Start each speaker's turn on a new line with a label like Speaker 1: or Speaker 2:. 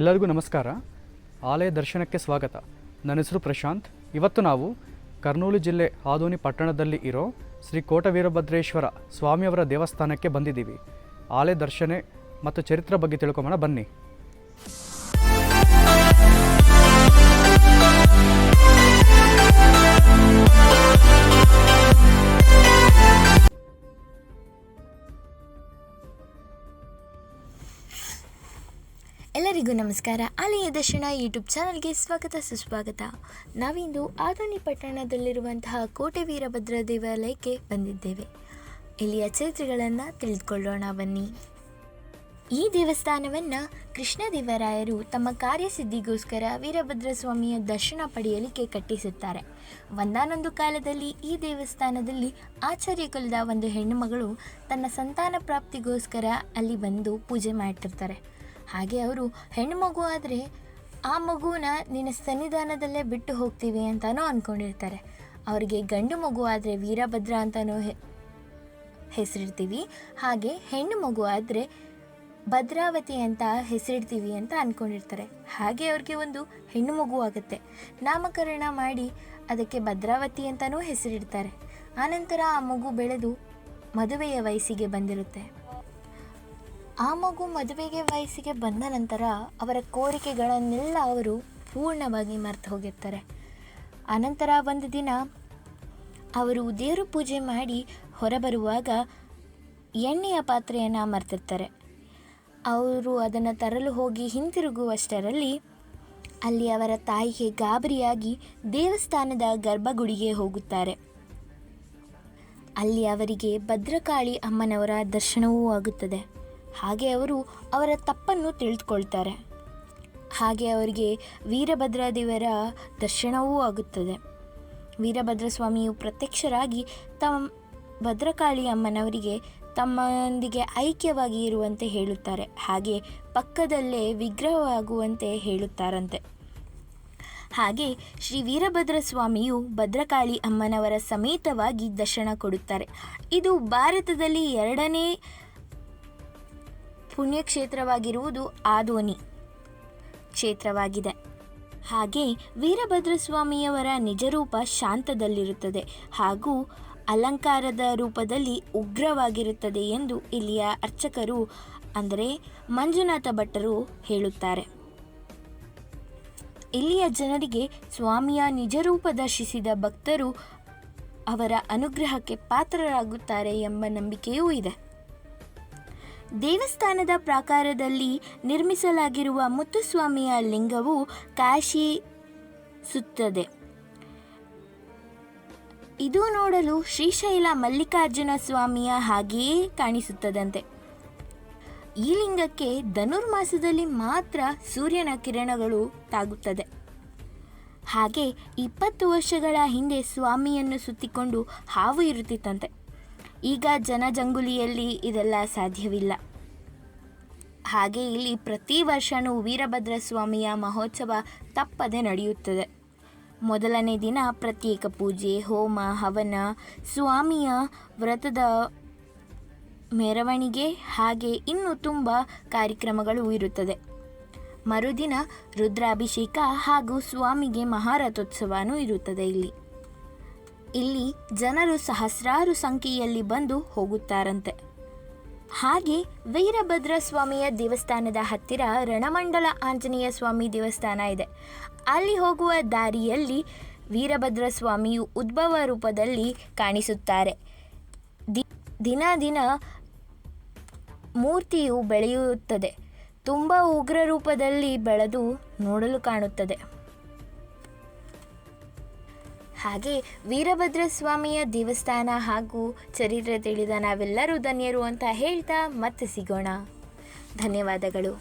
Speaker 1: ಎಲ್ಲರಿಗೂ ನಮಸ್ಕಾರ. ಆಲಯ ದರ್ಶನಕ್ಕೆ ಸ್ವಾಗತ. ನನ್ನ ಹೆಸರು ಪ್ರಶಾಂತ್. ಇವತ್ತು ನಾವು ಕರ್ನೂಲು ಜಿಲ್ಲೆ ಆದೋನಿ ಪಟ್ಟಣದಲ್ಲಿ ಇರೋ ಶ್ರೀ ಕೋಟ ವೀರಭದ್ರೇಶ್ವರ ಸ್ವಾಮಿಯವರ ದೇವಸ್ಥಾನಕ್ಕೆ ಬಂದಿದ್ದೀವಿ. ಆಲಯ ದರ್ಶನ ಮತ್ತು ಚರಿತ್ರೆ ಬಗ್ಗೆ ತಿಳ್ಕೊಂಬೋಣ ಬನ್ನಿ.
Speaker 2: ಎಲ್ಲರಿಗೂ ನಮಸ್ಕಾರ. ಆಲಯ ದರ್ಶನ ಯೂಟ್ಯೂಬ್ ಚಾನಲ್ಗೆ ಸ್ವಾಗತ ಸುಸ್ವಾಗತ. ನಾವಿಂದು ಆದೋನಿ ಪಟ್ಟಣದಲ್ಲಿರುವಂತಹ ಕೋಟೆ ವೀರಭದ್ರ ದೇವಾಲಯಕ್ಕೆ ಬಂದಿದ್ದೇವೆ. ಇಲ್ಲಿಯ ಚರಿತ್ರೆಗಳನ್ನು ತಿಳಿದುಕೊಳ್ಳೋಣ ಬನ್ನಿ. ಈ ದೇವಸ್ಥಾನವನ್ನು ಕೃಷ್ಣದೇವರಾಯರು ತಮ್ಮ ಕಾರ್ಯಸಿದ್ಧಿಗೋಸ್ಕರ ವೀರಭದ್ರ ಸ್ವಾಮಿಯ ದರ್ಶನ ಪಡೆಯಲಿಕ್ಕೆ ಕಟ್ಟಿಸುತ್ತಾರೆ. ಒಂದಾನೊಂದು ಕಾಲದಲ್ಲಿ ಈ ದೇವಸ್ಥಾನದಲ್ಲಿ ಆಚಾರ್ಯ ಕುಲದ ಒಂದು ಹೆಣ್ಣು ಮಗಳು ತನ್ನ ಸಂತಾನ ಪ್ರಾಪ್ತಿಗೋಸ್ಕರ ಅಲ್ಲಿ ಬಂದು ಪೂಜೆ ಮಾಡ್ತಿರ್ತಾರೆ. ಹಾಗೆ ಅವರು ಹೆಣ್ಣು ಮಗು ಆದರೆ ಆ ಮಗುನ ನಿನ್ನ ಸನ್ನಿಧಾನದಲ್ಲೇ ಬಿಟ್ಟು ಹೋಗ್ತೀವಿ ಅಂತಲೂ ಅಂದ್ಕೊಂಡಿರ್ತಾರೆ. ಅವರಿಗೆ ಗಂಡು ಮಗು ಆದರೆ ವೀರಭದ್ರ ಅಂತಲೂ ಹೆಸರಿಡ್ತೀವಿ, ಹಾಗೆ ಹೆಣ್ಣು ಮಗು ಆದರೆ ಭದ್ರಾವತಿ ಅಂತ ಹೆಸರಿಡ್ತೀವಿ ಅಂತ ಅಂದ್ಕೊಂಡಿರ್ತಾರೆ. ಹಾಗೆ ಅವ್ರಿಗೆ ಒಂದು ಹೆಣ್ಣು ಮಗು ಆಗುತ್ತೆ. ನಾಮಕರಣ ಮಾಡಿ ಅದಕ್ಕೆ ಭದ್ರಾವತಿ ಅಂತಲೂ ಹೆಸರಿಡ್ತಾರೆ. ಆನಂತರ ಆ ಮಗು ಬೆಳೆದು ಮದುವೆಯ ವಯಸ್ಸಿಗೆ ಬಂದಿರುತ್ತೆ. ಆ ಮಗು ಮದುವೆಗೆ ವಯಸ್ಸಿಗೆ ಬಂದ ನಂತರ ಅವರ ಕೋರಿಕೆಗಳನ್ನೆಲ್ಲ ಅವರು ಪೂರ್ಣವಾಗಿ ಮರೆತು ಹೋಗಿರ್ತಾರೆ. ಆನಂತರ ಒಂದು ದಿನ ಅವರು ದೇವರು ಪೂಜೆ ಮಾಡಿ ಹೊರಬರುವಾಗ ಎಣ್ಣೆಯ ಪಾತ್ರೆಯನ್ನು ಮರೆತಿರ್ತಾರೆ. ಅವರು ಅದನ್ನು ತರಲು ಹೋಗಿ ಹಿಂತಿರುಗುವಷ್ಟರಲ್ಲಿ ಅಲ್ಲಿ ಅವರ ತಾಯಿಗೆ ಗಾಬರಿಯಾಗಿ ದೇವಸ್ಥಾನದ ಗರ್ಭಗುಡಿಗೆ ಹೋಗುತ್ತಾರೆ. ಅಲ್ಲಿ ಅವರಿಗೆ ಭದ್ರಕಾಳಿ ಅಮ್ಮನವರ ದರ್ಶನವೂ ಆಗುತ್ತದೆ. ಹಾಗೆ ಅವರು ಅವರ ತಪ್ಪನ್ನು ತಿಳಿದುಕೊಳ್ತಾರೆ. ಹಾಗೆ ಅವರಿಗೆ ವೀರಭದ್ರ ದೇವರ ದರ್ಶನವೂ ಆಗುತ್ತದೆ. ವೀರಭದ್ರ ಸ್ವಾಮಿಯು ಪ್ರತ್ಯಕ್ಷರಾಗಿ ಭದ್ರಕಾಳಿ ಅಮ್ಮನವರಿಗೆ ತಮ್ಮೊಂದಿಗೆ ಐಕ್ಯವಾಗಿ ಇರುವಂತೆ ಹೇಳುತ್ತಾರೆ. ಹಾಗೆ ಪಕ್ಕದಲ್ಲೇ ವಿಗ್ರಹವಾಗುವಂತೆ ಹೇಳುತ್ತಾರಂತೆ. ಹಾಗೆ ಶ್ರೀ ವೀರಭದ್ರ ಸ್ವಾಮಿಯು ಭದ್ರಕಾಳಿ ಅಮ್ಮನವರ ಸಮೇತವಾಗಿ ದರ್ಶನ ಕೊಡುತ್ತಾರೆ. ಇದು ಭಾರತದಲ್ಲಿ 2ನೇ ಪುಣ್ಯಕ್ಷೇತ್ರವಾಗಿರುವುದು ಆದೋನಿ ಕ್ಷೇತ್ರವಾಗಿದೆ. ಹಾಗೆ ವೀರಭದ್ರ ಸ್ವಾಮಿಯವರ ನಿಜರೂಪ ಶಾಂತದಲ್ಲಿರುತ್ತದೆ ಹಾಗೂ ಅಲಂಕಾರದ ರೂಪದಲ್ಲಿ ಉಗ್ರವಾಗಿರುತ್ತದೆ ಎಂದು ಇಲ್ಲಿಯ ಅರ್ಚಕರು ಅಂದರೆ ಮಂಜುನಾಥ ಭಟ್ಟರು ಹೇಳುತ್ತಾರೆ. ಇಲ್ಲಿಯ ಜನರಿಗೆ ಸ್ವಾಮಿಯ ನಿಜರೂಪ ದರ್ಶಿಸಿದ ಭಕ್ತರು ಅವರ ಅನುಗ್ರಹಕ್ಕೆ ಪಾತ್ರರಾಗುತ್ತಾರೆ ಎಂಬ ನಂಬಿಕೆಯೂ ಇದೆ. ದೇವಸ್ಥಾನದ ಪ್ರಾಕಾರದಲ್ಲಿ ನಿರ್ಮಿಸಲಾಗಿರುವ ಮುತ್ತುಸ್ವಾಮಿಯ ಲಿಂಗವು ಕಾಶಿಸುತ್ತದೆ. ಇದು ನೋಡಲು ಶ್ರೀಶೈಲ ಮಲ್ಲಿಕಾರ್ಜುನ ಸ್ವಾಮಿಯ ಹಾಗೆಯೇ ಕಾಣಿಸುತ್ತದಂತೆ. ಈ ಲಿಂಗಕ್ಕೆ ಧನುರ್ಮಾಸದಲ್ಲಿ ಮಾತ್ರ ಸೂರ್ಯನ ಕಿರಣಗಳು ತಾಗುತ್ತದೆ. ಹಾಗೆ 20 ವರ್ಷಗಳ ಹಿಂದೆ ಸ್ವಾಮಿಯನ್ನು ಸುತ್ತಿಕೊಂಡು ಹಾವು ಇರುತ್ತಿತ್ತಂತೆ. ಈಗ ಜನಜಂಗುಲಿಯಲ್ಲಿ ಇದೆಲ್ಲ ಸಾಧ್ಯವಿಲ್ಲ. ಹಾಗೆ ಇಲ್ಲಿ ಪ್ರತಿ ವರ್ಷವೂ ವೀರಭದ್ರ ಸ್ವಾಮಿಯ ಮಹೋತ್ಸವ ತಪ್ಪದೆ ನಡೆಯುತ್ತದೆ. ಮೊದಲನೇ ದಿನ ಪ್ರತ್ಯೇಕ ಪೂಜೆ, ಹೋಮ, ಹವನ, ಸ್ವಾಮಿಯ ವ್ರತದ ಮೆರವಣಿಗೆ ಹಾಗೆ ಇನ್ನೂ ತುಂಬ ಕಾರ್ಯಕ್ರಮಗಳು ಇರುತ್ತದೆ. ಮರುದಿನ ರುದ್ರಾಭಿಷೇಕ ಹಾಗೂ ಸ್ವಾಮಿಗೆ ಮಹಾರಥೋತ್ಸವನೂ ಇರುತ್ತದೆ. ಇಲ್ಲಿ ಜನರು ಸಹಸ್ರಾರು ಸಂಖ್ಯೆಯಲ್ಲಿ ಬಂದು ಹೋಗುತ್ತಾರಂತೆ. ಹಾಗೆ ವೀರಭದ್ರ ಸ್ವಾಮಿಯ ದೇವಸ್ಥಾನದ ಹತ್ತಿರ ರಣಮಂಡಲ ಆಂಜನೇಯ ಸ್ವಾಮಿ ದೇವಸ್ಥಾನ ಇದೆ. ಅಲ್ಲಿ ಹೋಗುವ ದಾರಿಯಲ್ಲಿ ವೀರಭದ್ರ ಸ್ವಾಮಿಯು ಉದ್ಭವ ರೂಪದಲ್ಲಿ ಕಾಣಿಸುತ್ತಾರೆ. ದಿನ ದಿನ ಮೂರ್ತಿಯು ಬೆಳೆಯುತ್ತದೆ. ತುಂಬ ಉಗ್ರ ರೂಪದಲ್ಲಿ ಬೆಳೆದು ನೋಡಲು ಕಾಣುತ್ತದೆ. ಹಾಗೆ ವೀರಭದ್ರ ಸ್ವಾಮಿಯ ದೇವಸ್ಥಾನ ಹಾಗೂ ಚರಿತ್ರೆ ತಿಳಿದ ನಾವೆಲ್ಲರೂ ಧನ್ಯರು ಅಂತ ಹೇಳ್ತಾ ಮತ್ತೆ ಸಿಗೋಣ. ಧನ್ಯವಾದಗಳು.